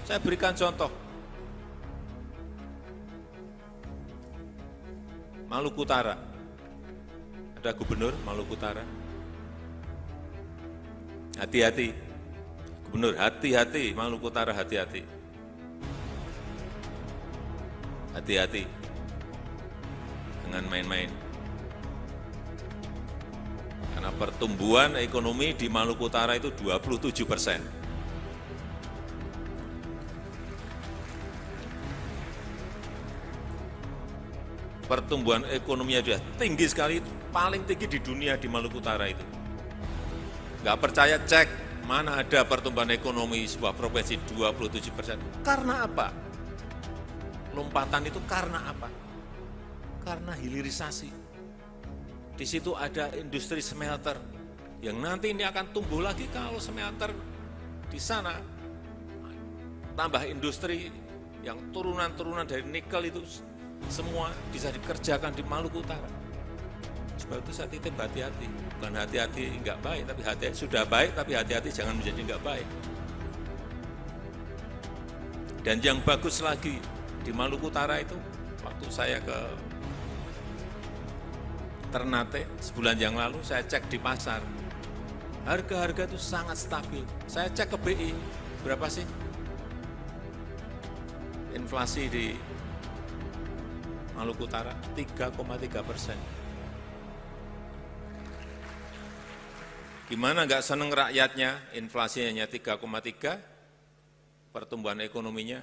Saya berikan contoh. Maluku Utara. Ada gubernur Maluku Utara. Hati-hati. Gubernur, hati-hati. Maluku Utara, hati-hati. Hati-hati. Jangan main-main. Karena pertumbuhan ekonomi di Maluku Utara itu 27%. Pertumbuhan ekonominya sudah tinggi sekali, paling tinggi di dunia di Maluku Utara itu. Nggak percaya, cek mana ada pertumbuhan ekonomi sebuah provinsi 27%. Karena apa? Lompatan itu karena apa? Karena hilirisasi. Di situ ada industri smelter yang nanti ini akan tumbuh lagi kalau smelter di sana tambah industri yang turunan-turunan dari nikel itu semua bisa dikerjakan di Maluku Utara. Sebab itu saya titip hati-hati, bukan hati-hati nggak baik, tapi hati-hati sudah baik, tapi hati-hati jangan menjadi nggak baik. Dan yang bagus lagi di Maluku Utara itu, waktu saya ke Ternate sebulan yang lalu, saya cek di pasar, harga-harga itu sangat stabil. Saya cek ke BI, berapa sih inflasi di Maluku Utara? 3,3%. Gimana nggak seneng rakyatnya, inflasinya hanya 3,3, pertumbuhan ekonominya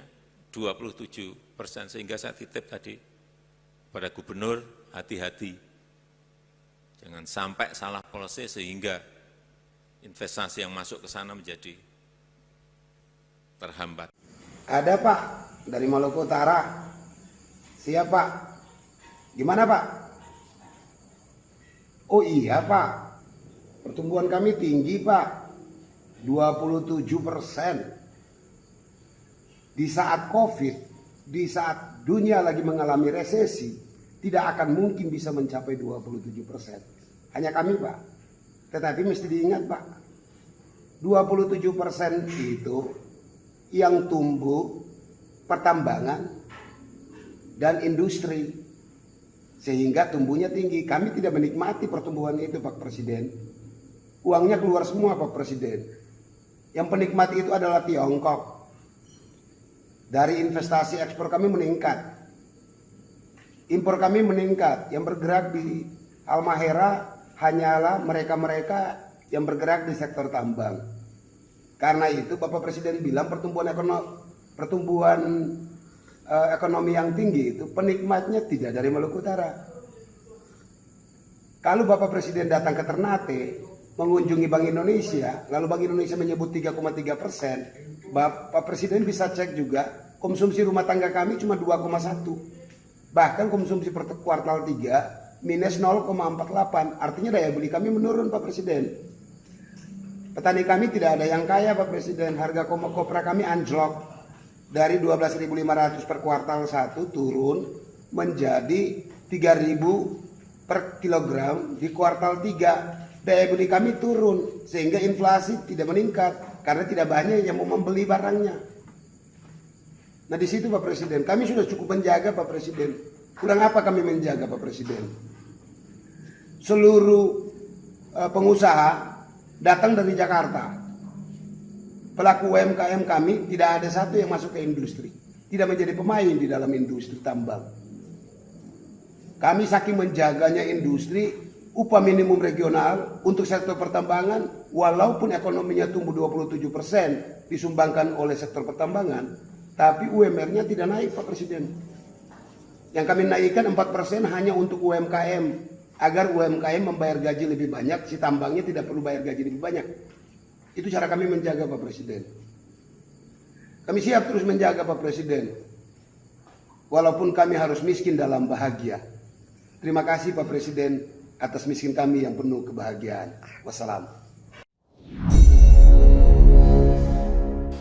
27%, sehingga saya titip tadi pada gubernur, hati-hati. Jangan sampai salah policy sehingga investasi yang masuk ke sana menjadi terhambat. Ada Pak, dari Maluku Utara. Siap Pak. Gimana Pak? Oh iya Pak, pertumbuhan kami tinggi Pak, 27%. Di saat COVID, di saat dunia lagi mengalami resesi, tidak akan mungkin bisa mencapai 27%. Hanya kami Pak. Tetapi mesti diingat Pak, 27% itu yang tumbuh pertambangan dan industri, sehingga tumbuhnya tinggi. Kami tidak menikmati pertumbuhan itu Pak Presiden. Uangnya keluar semua Pak Presiden. Yang penikmati itu adalah Tiongkok. Dari investasi ekspor kami meningkat, impor kami meningkat. Yang bergerak di Halmahera hanyalah mereka-mereka yang bergerak di sektor tambang. Karena itu Bapak Presiden bilang pertumbuhan ekonomi yang tinggi itu penikmatnya tidak dari Maluku Utara. Kalau Bapak Presiden datang ke Ternate mengunjungi Bank Indonesia, lalu Bank Indonesia menyebut 3,3%, Bapak Presiden bisa cek juga konsumsi rumah tangga kami cuma 2,1. Bahkan konsumsi per kuartal 3 minus 0,48. Artinya daya beli kami menurun Pak Presiden. Petani kami tidak ada yang kaya Pak Presiden. Harga kopra kami anjlok dari 12.500 per kuartal 1 turun menjadi 3.000 per kilogram di kuartal 3. Daya beli kami turun sehingga inflasi tidak meningkat karena tidak banyak yang mau membeli barangnya. Nah di situ Pak Presiden, kami sudah cukup menjaga Pak Presiden. Kurang apa kami menjaga Pak Presiden? Seluruh pengusaha datang dari Jakarta. Pelaku UMKM kami tidak ada satu yang masuk ke industri, tidak menjadi pemain di dalam industri tambang. Kami saking menjaganya industri, upah minimum regional untuk sektor pertambangan, walaupun ekonominya tumbuh 27% disumbangkan oleh sektor pertambangan, tapi UMR-nya tidak naik Pak Presiden. Yang kami naikkan 4% hanya untuk UMKM, agar UMKM membayar gaji lebih banyak, si tambangnya tidak perlu bayar gaji lebih banyak. Itu cara kami menjaga Pak Presiden. Kami siap terus menjaga Pak Presiden, walaupun kami harus miskin dalam bahagia. Terima kasih Pak Presiden atas miskin kami yang penuh kebahagiaan. Wassalam.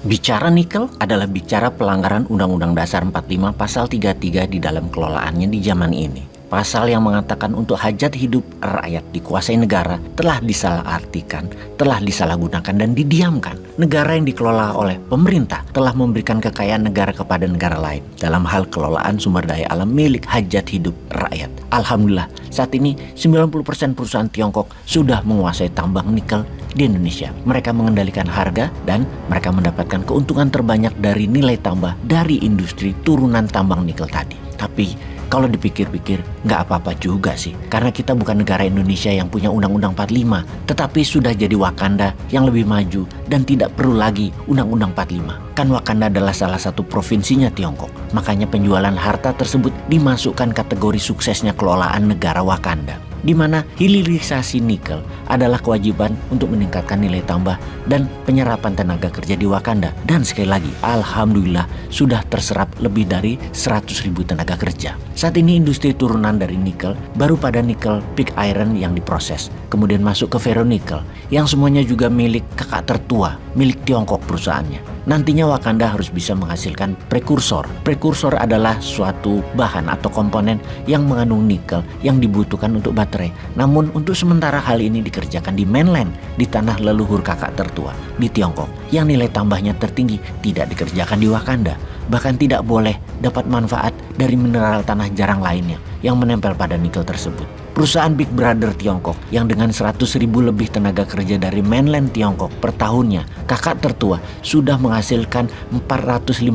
Bicara nikel adalah bicara pelanggaran Undang-Undang Dasar 45 Pasal 33 di dalam kelolaannya di zaman ini. Pasal yang mengatakan untuk hajat hidup rakyat dikuasai negara telah disalahartikan, telah disalahgunakan dan didiamkan. negara yang dikelola oleh pemerintah telah memberikan kekayaan negara kepada negara lain dalam hal kelolaan sumber daya alam milik hajat hidup rakyat. Alhamdulillah, saat ini 90% perusahaan Tiongkok sudah menguasai tambang nikel di Indonesia. Mereka mengendalikan harga dan mereka mendapatkan keuntungan terbanyak dari nilai tambah dari industri turunan tambang nikel tadi. Tapi kalau dipikir-pikir nggak apa-apa juga sih, karena kita bukan negara Indonesia yang punya Undang-Undang 45, tetapi sudah jadi Wakanda yang lebih maju dan tidak perlu lagi Undang-Undang 45. Kan Wakanda adalah salah satu provinsinya Tiongkok, makanya penjualan harta tersebut dimasukkan kategori suksesnya kelolaan negara Wakanda, di mana hilirisasi nikel adalah kewajiban untuk meningkatkan nilai tambah dan penyerapan tenaga kerja di Wakanda. Dan sekali lagi, alhamdulillah sudah terserap lebih dari 100.000 tenaga kerja. Saat ini industri turunan dari nikel baru pada nikel pig iron yang diproses, kemudian masuk ke ferronikel yang semuanya juga milik kakak tertua, milik Tiongkok perusahaannya. Nantinya Wakanda harus bisa menghasilkan prekursor. Prekursor adalah suatu bahan atau komponen yang mengandung nikel yang dibutuhkan untuk baterai. Namun untuk sementara hal ini dikerjakan di mainland, di tanah leluhur kakak tertua, di Tiongkok. Yang nilai tambahnya tertinggi tidak dikerjakan di Wakanda. Bahkan tidak boleh dapat manfaat dari mineral tanah jarang lainnya yang menempel pada nikel tersebut. Perusahaan Big Brother Tiongkok yang dengan 100.000 lebih tenaga kerja dari mainland Tiongkok per tahunnya, kakak tertua sudah menghasilkan 450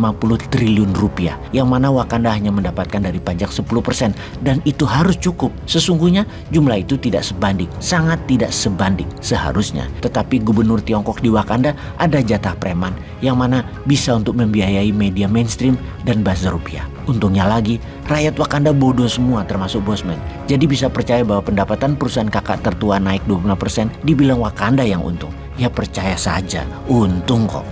triliun rupiah, yang mana Wakanda hanya mendapatkan dari pajak 10%, dan itu harus cukup. Sesungguhnya jumlah itu tidak sebanding, sangat tidak sebanding seharusnya. Tetapi gubernur Tiongkok di Wakanda ada jatah preman yang mana bisa untuk membiayai media mainstream dan buzzer rupiah. Untungnya lagi, rakyat Wakanda bodoh semua termasuk Bosman. Jadi bisa percaya bahwa pendapatan perusahaan kakak tertua naik 25%, dibilang Wakanda yang untung. Ya percaya saja, untung kok.